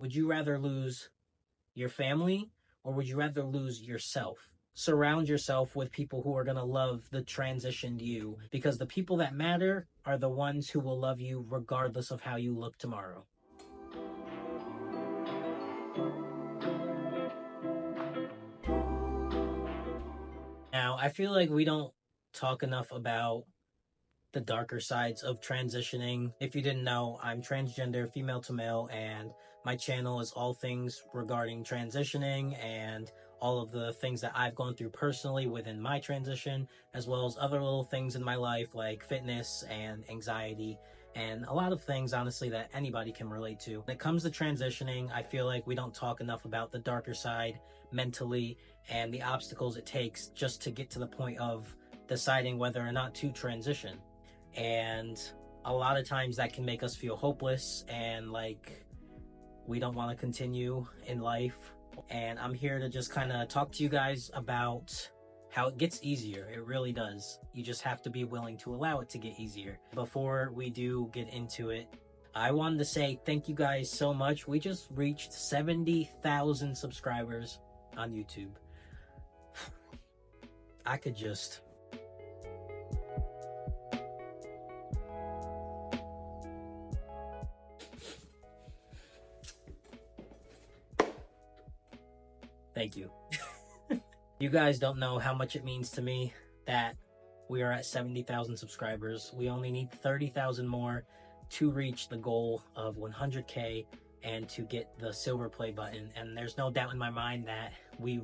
Would you rather lose your family or would you rather lose yourself? Surround yourself with people who are going to love the transitioned you, because the people that matter are the ones who will love you regardless of how you look tomorrow. Now, I feel like we don't talk enough about the darker sides of transitioning. If you didn't know, I'm transgender, female to male, and my channel is all things regarding transitioning and all of the things that I've gone through personally within my transition, as well as other little things in my life like fitness and anxiety and a lot of things, honestly, that anybody can relate to. When it comes to transitioning, I feel like we don't talk enough about the darker side mentally and the obstacles it takes just to get to the point of deciding whether or not to transition. And a lot of times that can make us feel hopeless and like we don't want to continue in life. And I'm here to just kind of talk to you guys about how it gets easier. It really does. You just have to be willing to allow it to get easier. Before we do get into it, I wanted to say thank you guys so much. We just reached 70,000 subscribers on YouTube. I could just... Thank you. You guys don't know how much it means to me that we are at 70,000 subscribers. We only need 30,000 more to reach the goal of 100K and to get the silver play button. And there's no doubt in my mind that we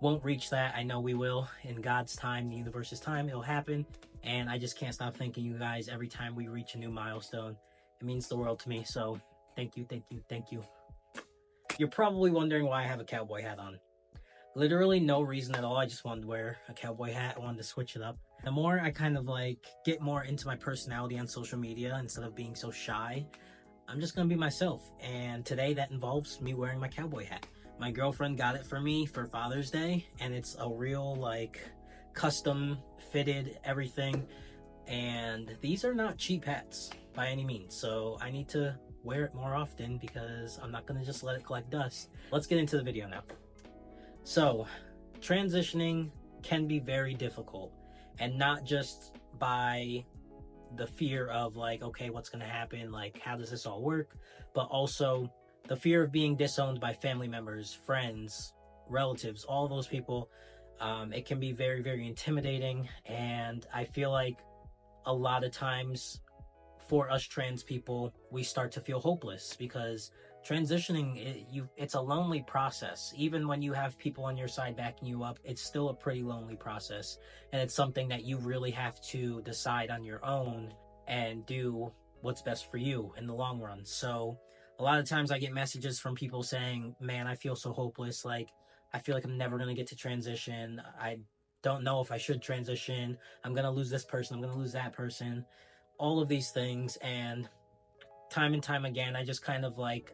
won't reach that. I know we will. In God's time, the universe's time, it'll happen. And I just can't stop thanking you guys every time we reach a new milestone. It means the world to me. So thank you, thank you, thank you. You're probably wondering why I have a cowboy hat on. Literally no reason at all. I just wanted to wear a cowboy hat. I wanted to switch it up. The more I kind of like get more into my personality on social media, instead of being so shy, I'm just gonna be myself. And today that involves me wearing my cowboy hat. My girlfriend got it for me for Father's Day, and it's a real like custom fitted everything. And these are not cheap hats by any means. So I need to wear it more often because I'm not gonna just let it collect dust. Let's get into the video now. So, transitioning can be very difficult, and not just by the fear of like, okay, what's going to happen? Like, how does this all work? But also the fear of being disowned by family members, friends, relatives, all those people. It can be very, very intimidating. And I feel like a lot of times for us trans people, we start to feel hopeless because transitioning, it's a lonely process. Even when you have people on your side backing you up, it's still a pretty lonely process. And it's something that you really have to decide on your own and do what's best for you in the long run. So a lot of times I get messages from people saying, man, I feel so hopeless. Like, I feel like I'm never going to get to transition. I don't know if I should transition. I'm going to lose this person. I'm going to lose that person. All of these things. And time and time again, I just kind of like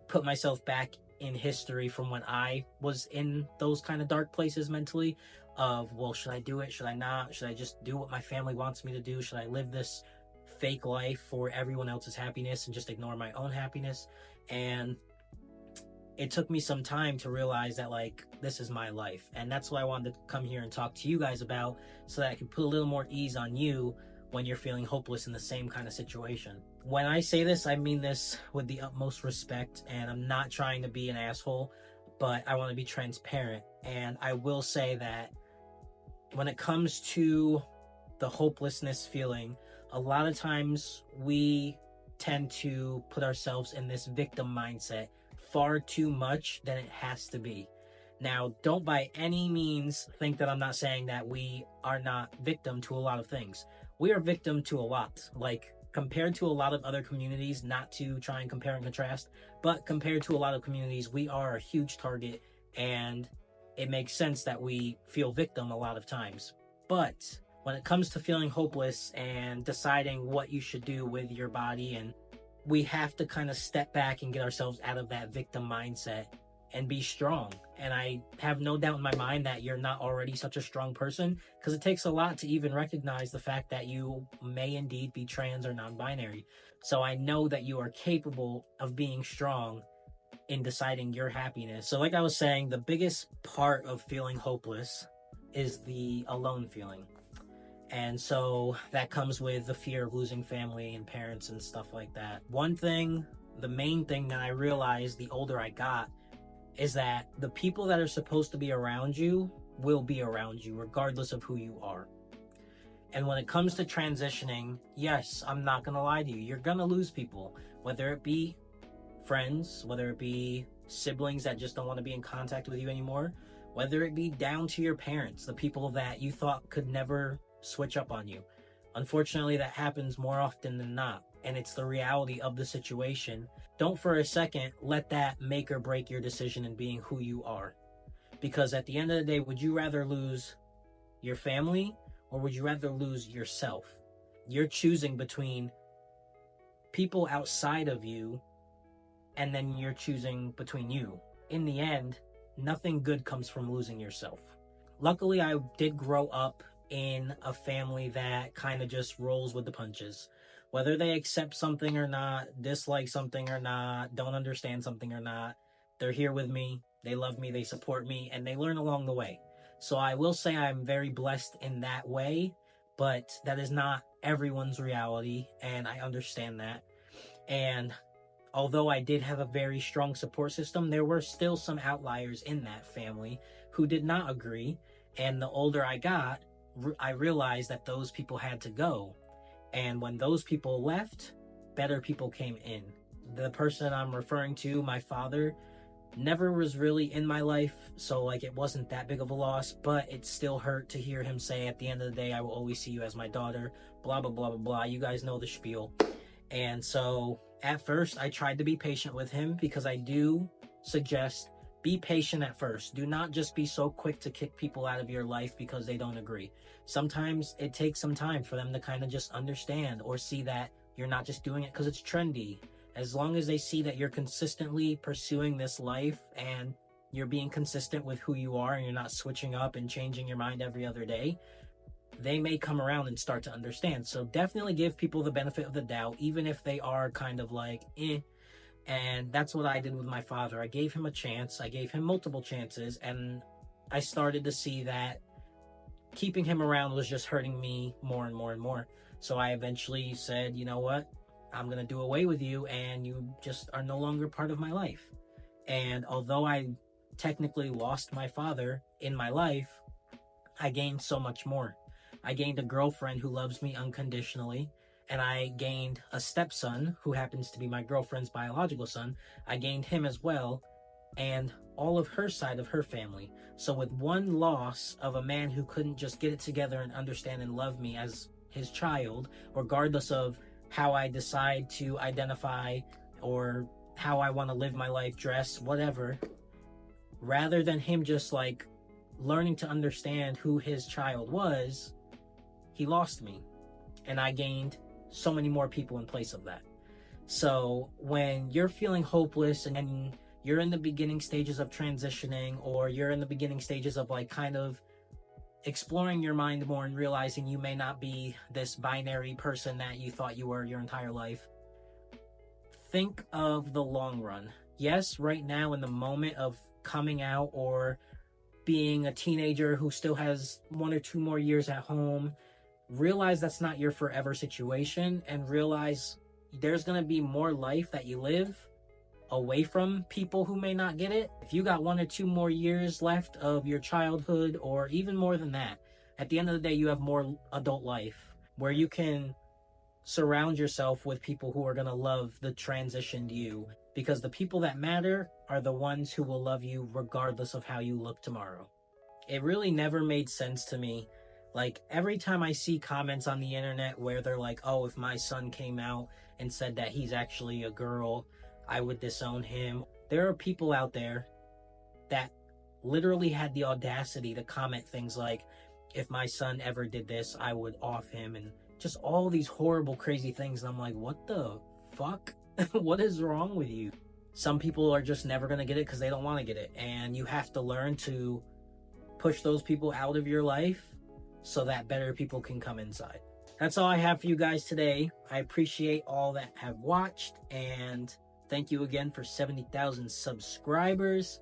put myself back in history from when I was in those kind of dark places mentally of, well, should I do it? Should I not? Should I just do what my family wants me to do? Should I live this fake life for everyone else's happiness and just ignore my own happiness? And it took me some time to realize that like, this is my life. And that's what I wanted to come here and talk to you guys about, so that I can put a little more ease on you when you're feeling hopeless in the same kind of situation. When I say this, I mean this with the utmost respect, and I'm not trying to be an asshole, but I want to be transparent. And I will say that when it comes to the hopelessness feeling, a lot of times we tend to put ourselves in this victim mindset far too much than it has to be. Now, don't by any means think that I'm not saying that we are not victim to a lot of things. We are victim to a lot, like compared to a lot of other communities, not to try and compare and contrast, but compared to a lot of communities, we are a huge target, and it makes sense that we feel victim a lot of times. But when it comes to feeling hopeless and deciding what you should do with your body, and we have to kind of step back and get ourselves out of that victim mindset and be strong. And I have no doubt in my mind that you're not already such a strong person, because it takes a lot to even recognize the fact that you may indeed be trans or non-binary. So I know that you are capable of being strong in deciding your happiness. So like I was saying, the biggest part of feeling hopeless is the alone feeling. And so that comes with the fear of losing family and parents and stuff like that. One thing, the main thing that I realized the older I got, is that the people that are supposed to be around you will be around you regardless of who you are. And when it comes to transitioning, yes, I'm not gonna lie to you, you're gonna lose people, whether it be friends, whether it be siblings that just don't want to be in contact with you anymore, whether it be down to your parents, the people that you thought could never switch up on you. Unfortunately, that happens more often than not, and it's the reality of the situation. Don't for a second let that make or break your decision in being who you are. Because at the end of the day, would you rather lose your family or would you rather lose yourself? You're choosing between people outside of you, and then you're choosing between you. In the end, nothing good comes from losing yourself. Luckily, I did grow up in a family that kind of just rolls with the punches. Whether they accept something or not, dislike something or not, don't understand something or not, they're here with me, they love me, they support me, and they learn along the way. So I will say I'm very blessed in that way, but that is not everyone's reality, and I understand that. And although I did have a very strong support system, there were still some outliers in that family who did not agree. And the older I got, I realized that those people had to go. And when those people left, better people came in. The person I'm referring to, my father, never was really in my life, so like it wasn't that big of a loss, but it still hurt to hear him say at the end of the day, I will always see you as my daughter, blah, blah, blah, blah, blah. You guys know the spiel. And so at first I tried to be patient with him, because I do suggest be patient at first. Do not just be so quick to kick people out of your life because they don't agree. Sometimes it takes some time for them to kind of just understand or see that you're not just doing it because it's trendy. As long as they see that you're consistently pursuing this life and you're being consistent with who you are and you're not switching up and changing your mind every other day, they may come around and start to understand. So definitely give people the benefit of the doubt, even if they are kind of like, eh. And that's what I did with my father. I gave him a chance. I gave him multiple chances. And I started to see that keeping him around was just hurting me more and more and more. So I eventually said, you know what? I'm going to do away with you, and you just are no longer part of my life. And although I technically lost my father in my life, I gained so much more. I gained a girlfriend who loves me unconditionally, and I gained a stepson who happens to be my girlfriend's biological son. I gained him as well, and all of her side of her family. So with one loss of a man who couldn't just get it together and understand and love me as his child, regardless of how I decide to identify or how I want to live my life, dress, whatever, rather than him just like learning to understand who his child was, he lost me. And I gained so many more people in place of that. So when you're feeling hopeless and you're in the beginning stages of transitioning, or you're in the beginning stages of like kind of exploring your mind more and realizing you may not be this binary person that you thought you were your entire life, think of the long run. Yes, right now in the moment of coming out or being a teenager who still has 1 or 2 more years at home, realize that's not your forever situation, and realize there's going to be more life that you live away from people who may not get it. If you got 1 or 2 more years left of your childhood, or even more than that, at the end of the day, you have more adult life where you can surround yourself with people who are going to love the transitioned you, because the people that matter are the ones who will love you regardless of how you look tomorrow. It really never made sense to me. Like, every time I see comments on the internet where they're like, oh, if my son came out and said that he's actually a girl, I would disown him. There are people out there that literally had the audacity to comment things like, if my son ever did this, I would off him, and just all these horrible, crazy things. And I'm like, what the fuck? What is wrong with you? Some people are just never going to get it because they don't want to get it. And you have to learn to push those people out of your life so that better people can come inside. That's all I have for you guys today. I appreciate all that have watched, and Thank you again for 70,000 subscribers.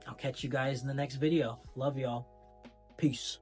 I'll catch you guys in the next video. Love y'all. Peace.